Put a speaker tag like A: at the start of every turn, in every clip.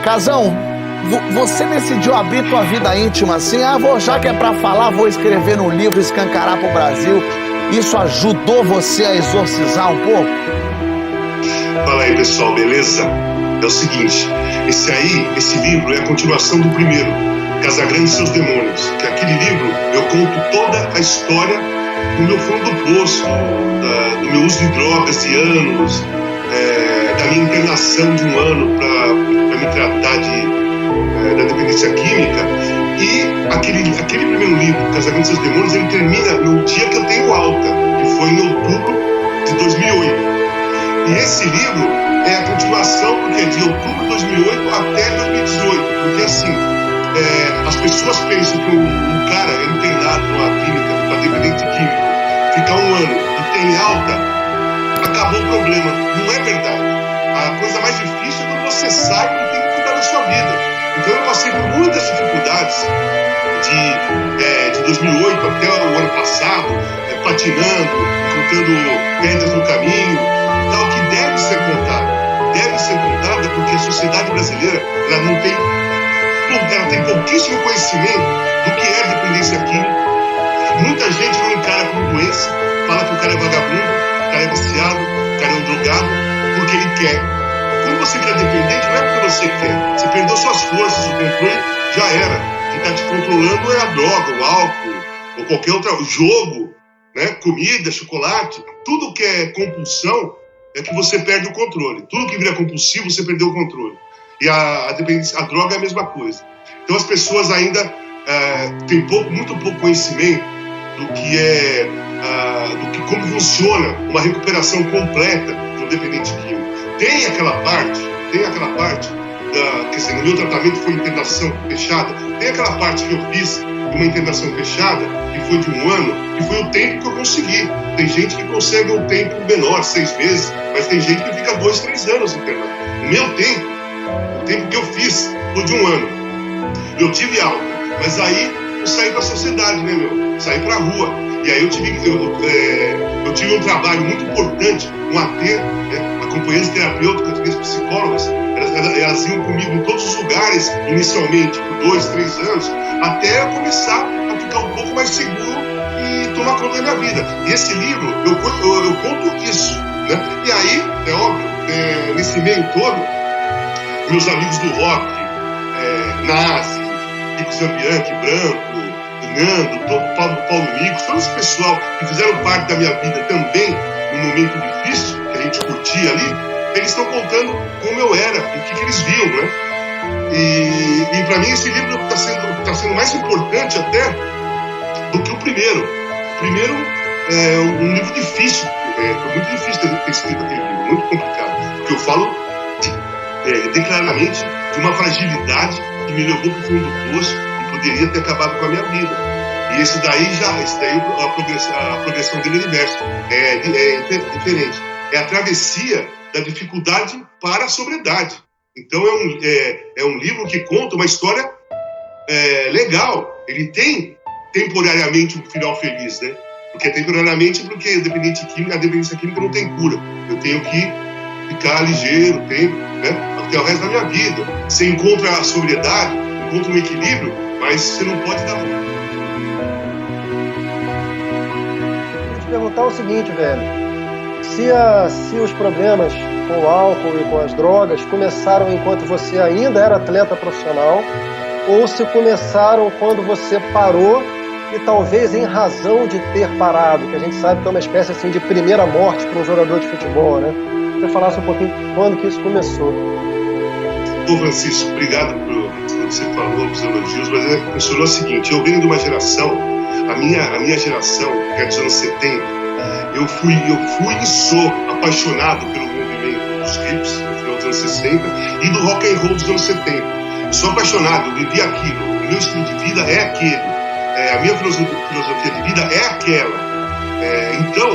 A: Casão, você decidiu abrir tua vida íntima assim? Já que é pra falar, vou escrever no livro, escancarar pro Brasil. Isso ajudou você a exorcizar um pouco?
B: Fala aí, pessoal, beleza? É o seguinte, esse livro é a continuação do primeiro, Casagrande e Seus Demônios. Que aquele livro eu conto toda a história do meu fundo do poço, do meu uso de drogas de anos, da minha internação de um ano para me tratar da dependência química. E aquele primeiro livro, Casagrande e Seus Demônios, ele termina no dia que eu tenho alta, que foi em outubro de 2008. E esse livro é a continuação, porque é de outubro de 2008 até 2018. Porque assim, as pessoas pensam que um cara é internado numa clínica para dependente químico, fica um ano e tem alta, acabou o problema. Não é verdade. A coisa mais difícil é quando você sai e tem que cuidar da sua vida. Então eu passei por muitas dificuldades de 2008 até o ano passado, patinando, encontrando pedras no caminho, tal, que deve ser contada porque a sociedade brasileira ela tem pouquíssimo conhecimento do que é dependência química. Muita gente não encara como doença, fala que o cara é vagabundo, o cara é viciado, o cara é um drogado, porque ele quer. Quando você vira dependente, não é porque você quer. Você perdeu suas forças, o controle já era. Quem está te controlando é a droga, o álcool, ou qualquer outro jogo, né? Comida, chocolate. Tudo que é compulsão é que você perde o controle. Tudo que vira compulsivo, você perdeu o controle. E a droga é a mesma coisa. Então as pessoas ainda têm muito pouco conhecimento do que como funciona uma recuperação completa de um dependente químico. Tem aquela parte quer dizer, no meu tratamento foi internação fechada, tem aquela parte que eu fiz de uma internação fechada, que foi de um ano, que foi o tempo que eu consegui. Tem gente que consegue um tempo menor, 6 meses, mas tem gente que fica 2, 3 anos internado. O meu tempo, o tempo que eu fiz, foi de um ano. Eu tive alta, mas aí eu saí pra sociedade, né, meu? Saí pra rua. E aí eu tive um trabalho muito importante com a AT, né? Companheiras terapêuticas, as psicólogas, elas iam comigo em todos os lugares, inicialmente, por 2, 3 anos, até eu começar a ficar um pouco mais seguro e tomar conta da minha vida. E esse livro, eu conto isso, né? E aí, é óbvio, nesse meio todo, meus amigos do rock, Nazi, Rico Zambianchi, Branco, Nando, todo Paulo Micos, todo esse pessoal que fizeram parte da minha vida também, num momento difícil, que a gente curtia ali, eles estão contando como eu era, e o que eles viam, né? E para mim esse livro tá sendo mais importante até do que o primeiro. O primeiro é um livro difícil, foi muito difícil ter escrito aquele livro, muito complicado, porque eu falo declaradamente de uma fragilidade que me levou para o fundo do poço e poderia ter acabado com a minha vida. E esse daí a progressão dele é diversa, é diferente. É a travessia da dificuldade para a sobriedade. Então é um livro que conta uma história legal. Ele tem temporariamente um final feliz, né? Porque porque a dependência química não tem cura. Eu tenho que ficar ligeiro, né? Até o resto da minha vida. Você encontra a sobriedade, encontra um equilíbrio, mas você não pode dar volta.
C: Vou te perguntar o seguinte, velho. Se os problemas com o álcool e com as drogas começaram enquanto você ainda era atleta profissional, ou se começaram quando você parou e talvez em razão de ter parado, que a gente sabe que é uma espécie assim de primeira morte para um jogador de futebol, né? Você falasse um pouquinho quando que isso começou.
B: Ô Francisco, obrigado pelo que você falou, pelos elogios, mas funcionou o seguinte: eu venho de uma geração, a minha geração, que é dos anos 70, eu fui e sou apaixonado pelo movimento dos hips no final dos anos 60 e do rock and roll dos anos 70. Eu sou apaixonado, eu vivi aquilo, o meu estilo de vida é aquele, a minha filosofia de vida é aquela. Então,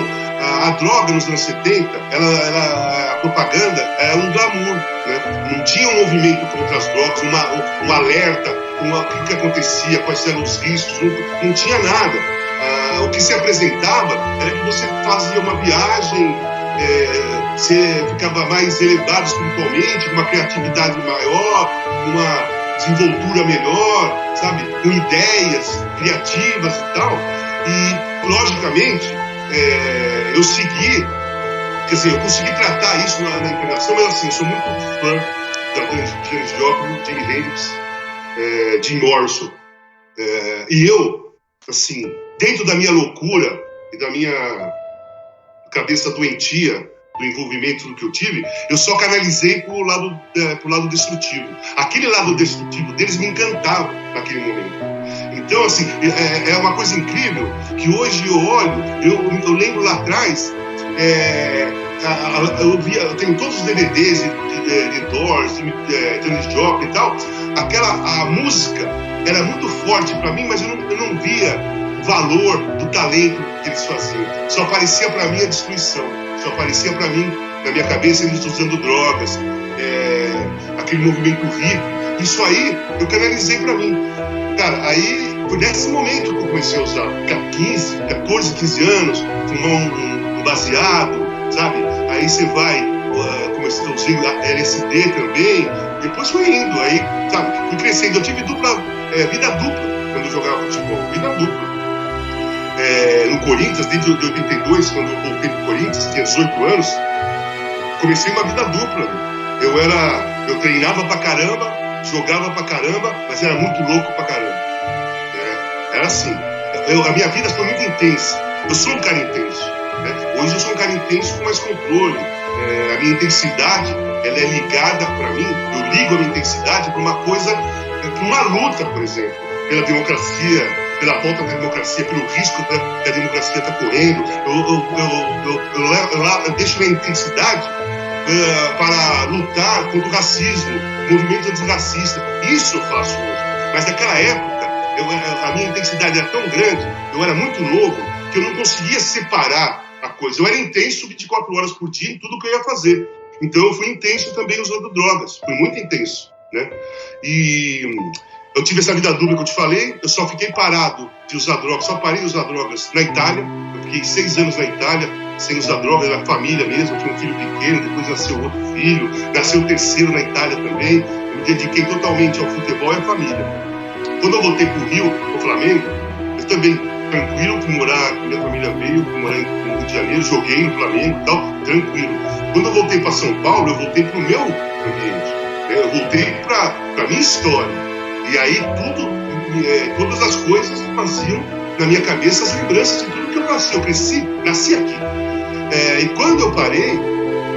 B: a droga nos anos 70, a propaganda era um glamour, né? Não tinha um movimento contra as drogas, um alerta, o que acontecia, quais eram os riscos, não tinha nada. O que se apresentava era que você fazia uma viagem você ficava mais elevado espiritualmente, com uma criatividade maior, uma desenvoltura melhor, sabe? Com ideias criativas e tal. E, logicamente, eu segui, quer dizer, eu consegui tratar isso na encarnação, mas assim, eu sou muito fã da Janis Joplin, Jimi Hendrix, Jim Morrison. E eu, assim, dentro da minha loucura e da minha cabeça doentia, do envolvimento do que eu tive, eu só canalizei pro lado destrutivo. Aquele lado destrutivo deles me encantava naquele momento. Então, assim, é uma coisa incrível que hoje eu olho, eu lembro lá atrás, eu tenho todos os DVDs de Doors, de Janis Joplin e tal. A música era muito forte para mim, mas eu não via o valor do talento que eles faziam. Só aparecia para mim a destruição. Só aparecia para mim, na minha cabeça, eles usando drogas, aquele movimento hippie. Isso aí eu canalizei para mim. Cara, aí foi nesse momento que eu comecei a usar. 14, 15 anos, fumar um baseado, sabe? Aí você vai, comecei a usar LSD também. Depois foi indo, aí, sabe? Fui crescendo. Eu tive vida dupla quando eu jogava futebol. Vida dupla. No Corinthians, desde 82, quando eu voltei pro Corinthians, tinha 18 anos, comecei uma vida dupla. Eu treinava pra caramba, jogava pra caramba, mas era muito louco pra caramba. Era assim. A minha vida foi muito intensa. Eu sou um cara intenso. Hoje eu sou um cara intenso com mais controle. A minha intensidade, ela é ligada pra mim, eu ligo a minha intensidade pra uma coisa, pra uma luta, por exemplo, pela democracia, pela volta da democracia, pelo risco que a democracia está correndo. Eu deixo minha intensidade para lutar contra o racismo, movimento antirracista. Isso eu faço hoje. Mas naquela época, a minha intensidade era tão grande, eu era muito novo, que eu não conseguia separar a coisa. Eu era intenso 24 horas por dia em tudo que eu ia fazer. Então eu fui intenso também usando drogas. Fui muito intenso, né? E eu tive essa vida dupla que eu te falei, eu só fiquei parado de usar drogas, só parei de usar drogas na Itália. Eu fiquei 6 anos na Itália sem usar drogas, na família mesmo. Eu tinha um filho pequeno, depois nasceu outro filho, nasceu o terceiro na Itália também. Eu me dediquei totalmente ao futebol e à família. Quando eu voltei pro Rio, pro Flamengo, eu também, tranquilo, fui morar, minha família veio, fui morar no Rio de Janeiro, joguei no Flamengo e tal, tranquilo. Quando eu voltei para São Paulo, eu voltei pro meu ambiente, eu voltei pra minha história. E aí todas as coisas faziam na minha cabeça as lembranças de tudo que eu nasci. Eu nasci aqui. E quando eu parei,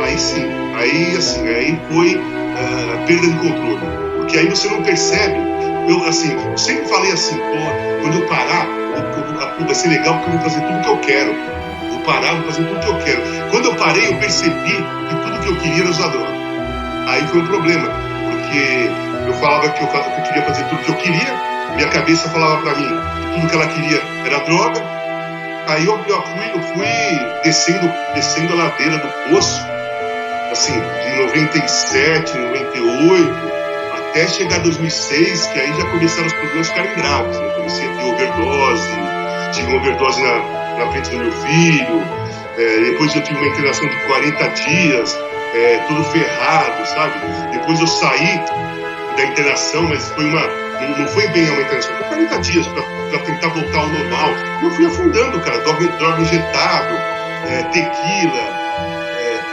B: aí sim, aí foi perda de controle. Porque aí você não percebe. Eu sempre falei assim, quando eu parar, vai ser legal porque eu vou fazer tudo que eu quero. Vou parar, vou fazer tudo que eu quero. Quando eu parei, eu percebi que tudo que eu queria era usar droga. Aí foi um problema, porque eu falava que eu queria fazer tudo que eu queria, minha cabeça falava pra mim que tudo que ela queria era droga. Aí eu fui descendo a ladeira do poço, assim, de 97, 98, até chegar 2006, que aí já começaram os problemas ficarem graves, né? Comecei a ter overdose, tive uma overdose na frente do meu filho, depois eu tive uma internação de 40 dias, tudo ferrado, sabe? Depois eu saí da internação, mas não foi bem uma internação, foi 40 dias para tentar voltar ao normal. Eu fui afundando, cara, droga injetado, tequila,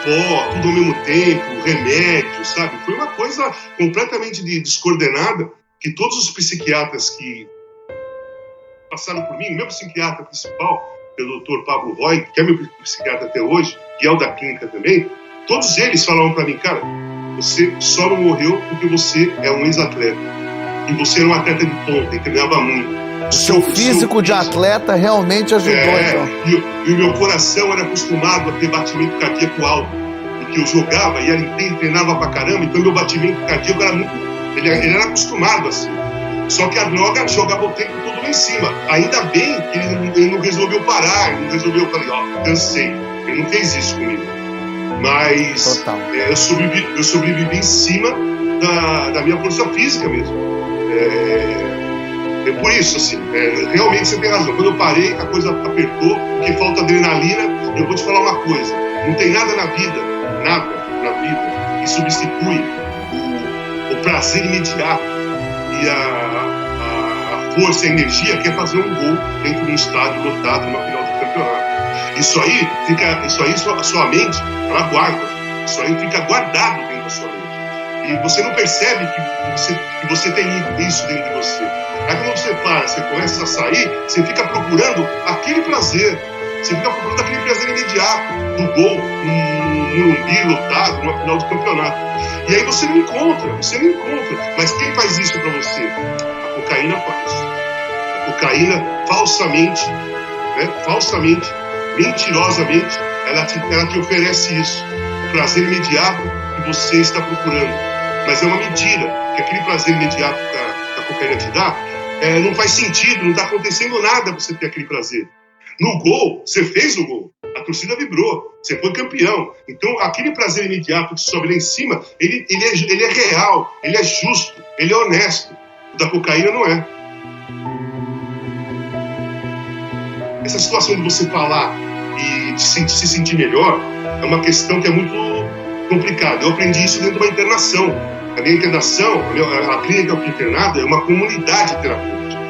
B: pó, tudo ao mesmo tempo, remédio, sabe? Foi uma coisa completamente descoordenada, que todos os psiquiatras que passaram por mim, o meu psiquiatra principal, que é o Dr. Pablo Roy, que é meu psiquiatra até hoje, que é o da clínica também, todos eles falavam para mim, cara, você só não morreu porque você é um ex-atleta. E você era um atleta de ponta e treinava muito.
A: O seu físico de atleta realmente ajudou, então.
B: E o meu coração era acostumado a ter batimento cardíaco alto. Porque eu jogava e treinava pra caramba, então meu batimento cardíaco era muito... Ele era acostumado assim. Só que a droga jogava o tempo todo lá em cima. Ainda bem que ele não resolveu parar, ele não resolveu... Eu falei, cansei. Ele não fez isso comigo. Mas eu sobrevivi em cima da minha força física mesmo. É por isso, assim, realmente você tem razão. Quando eu parei, a coisa apertou, porque falta adrenalina. Eu vou te falar uma coisa. Não tem nada na vida que substitui o prazer imediato e a força e a energia que é fazer um gol dentro de um estádio lotado numa final do campeonato. Isso aí, sua mente, ela guarda. Isso aí fica guardado dentro da sua mente. E você não percebe que você tem isso dentro de você. Aí quando você para, você começa a sair, você fica procurando aquele prazer. Você fica procurando aquele prazer imediato do gol, num Morumbi lotado, numa final do campeonato. E aí você não encontra. Mas quem faz isso pra você? A cocaína faz. A cocaína falsamente, mentirosamente, ela te oferece isso. O prazer imediato que você está procurando. Mas é uma mentira, que aquele prazer imediato que a cocaína te dá, não faz sentido, não está acontecendo nada você ter aquele prazer. No gol, você fez o gol, a torcida vibrou, você foi campeão. Então, aquele prazer imediato que sobe lá em cima, ele é real, ele é justo, ele é honesto. O da cocaína não é. Essa situação de você falar e de se sentir melhor é uma questão que é muito complicada. Eu aprendi isso dentro de uma internação. A minha internação, a clínica que eu fui internado, é uma comunidade terapêutica.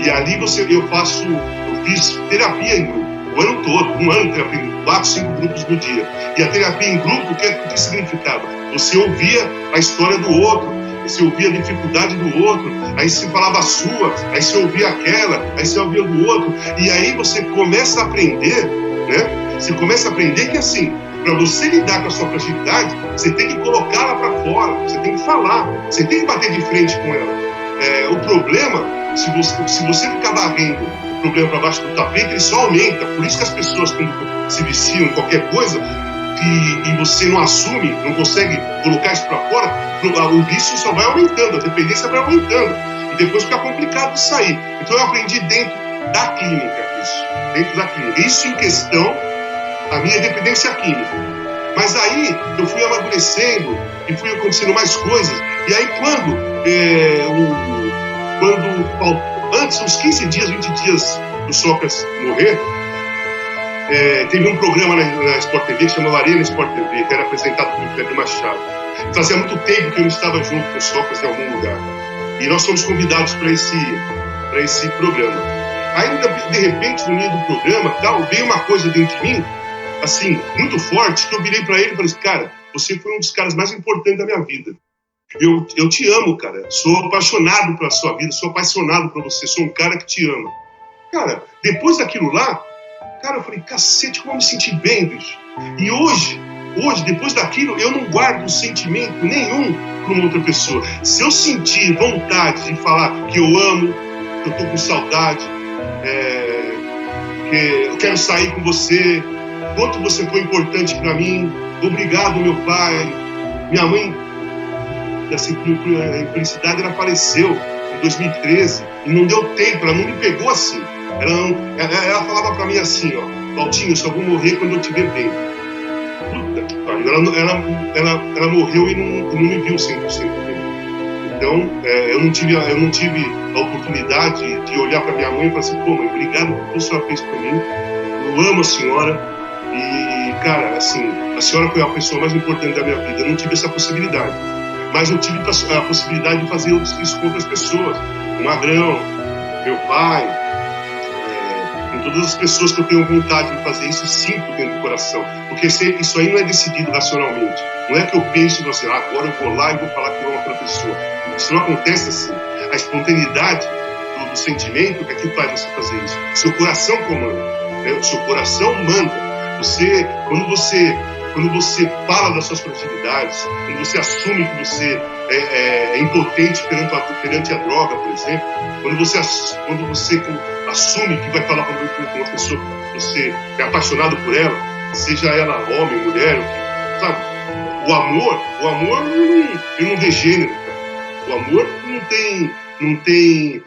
B: E ali eu fiz terapia em grupo, o ano todo, um ano de terapia em grupo, 4, 5 grupos no dia. E a terapia em grupo, o que significava? Você ouvia a história do outro, você ouvia a dificuldade do outro, aí você falava a sua, aí você ouvia aquela, aí você ouvia do outro. E aí você começa a aprender, né? Você começa a aprender que assim, para você lidar com a sua fragilidade, você tem que colocá-la para fora, você tem que falar, você tem que bater de frente com ela. O problema, se você ficar varrendo o problema para baixo do tapete, ele só aumenta. Por isso que as pessoas, quando se viciam em qualquer coisa, e você não assume, não consegue colocar isso para fora, o vício só vai aumentando, a dependência vai aumentando. E depois fica complicado de sair. Então eu aprendi dentro da clínica isso. Dentro da clínica. Isso em questão a minha dependência química. Mas aí eu fui amadurecendo e fui acontecendo mais coisas. E aí antes, uns 15 dias, 20 dias do Sócrates morrer, teve um programa na Sport TV que chamava Arena Sport TV, que era apresentado pelo Pedro Machado. Fazia muito tempo que eu não estava junto com o Sócrates em algum lugar. E nós fomos convidados para esse programa. Aí, de repente, no meio do programa, veio uma coisa dentro de mim, assim, muito forte, que eu virei para ele e falei assim, cara, você foi um dos caras mais importantes da minha vida. Eu te amo, cara. Sou apaixonado pela sua vida, sou apaixonado por você, sou um cara que te ama. Cara, depois daquilo lá, cara, eu falei, cacete, como eu me senti bem, bicho. E hoje, depois daquilo, eu não guardo sentimento nenhum para uma outra pessoa. Se eu sentir vontade de falar que eu amo, que eu tô com saudade, que eu quero sair com você, quanto você foi importante para mim, obrigado, meu pai. Minha mãe, assim, a infelicidade, ela faleceu em 2013 e não deu tempo, ela não me pegou assim. Ela falava para mim assim, ó, Valtinho, eu só vou morrer quando eu te ver bem. Puta que pariu. Ela morreu e não me viu 100% bem. Então, eu não tive a oportunidade de olhar para minha mãe e falar assim, pô, mãe, obrigado por tudo que a senhora fez por mim. Eu amo a senhora. E, cara, assim, a senhora foi a pessoa mais importante da minha vida. Eu não tive essa possibilidade. Mas eu tive a possibilidade de fazer isso com outras pessoas. O Magrão, meu pai, com todas as pessoas que eu tenho vontade de fazer isso, sinto dentro do coração. Porque isso aí não é decidido racionalmente. Não é que eu penso assim, agora eu vou lá e vou falar que eu amo aquela pessoa. Isso não acontece assim. A espontaneidade do sentimento é que faz você fazer isso. Seu coração comanda. Né? O seu coração manda. Quando você fala das suas fragilidades, quando você assume que você é impotente perante a droga, por exemplo, quando você assume que vai falar com uma pessoa que você é apaixonado por ela, seja ela homem, mulher, sabe? O amor ele não vê gênero, cara. O amor não tem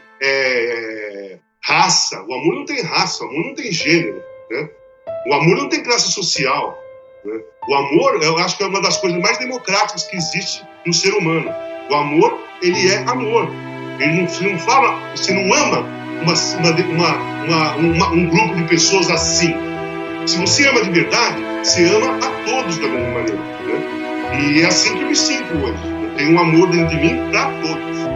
B: raça, o amor não tem raça, o amor não tem gênero, né? O amor não tem classe social. Né? O amor, eu acho que é uma das coisas mais democráticas que existe no ser humano. O amor, ele é amor. Você não fala, você não ama um grupo de pessoas assim. Se você ama de verdade, você ama a todos da mesma maneira, né? E é assim que eu me sinto hoje. Eu tenho um amor dentro de mim para todos.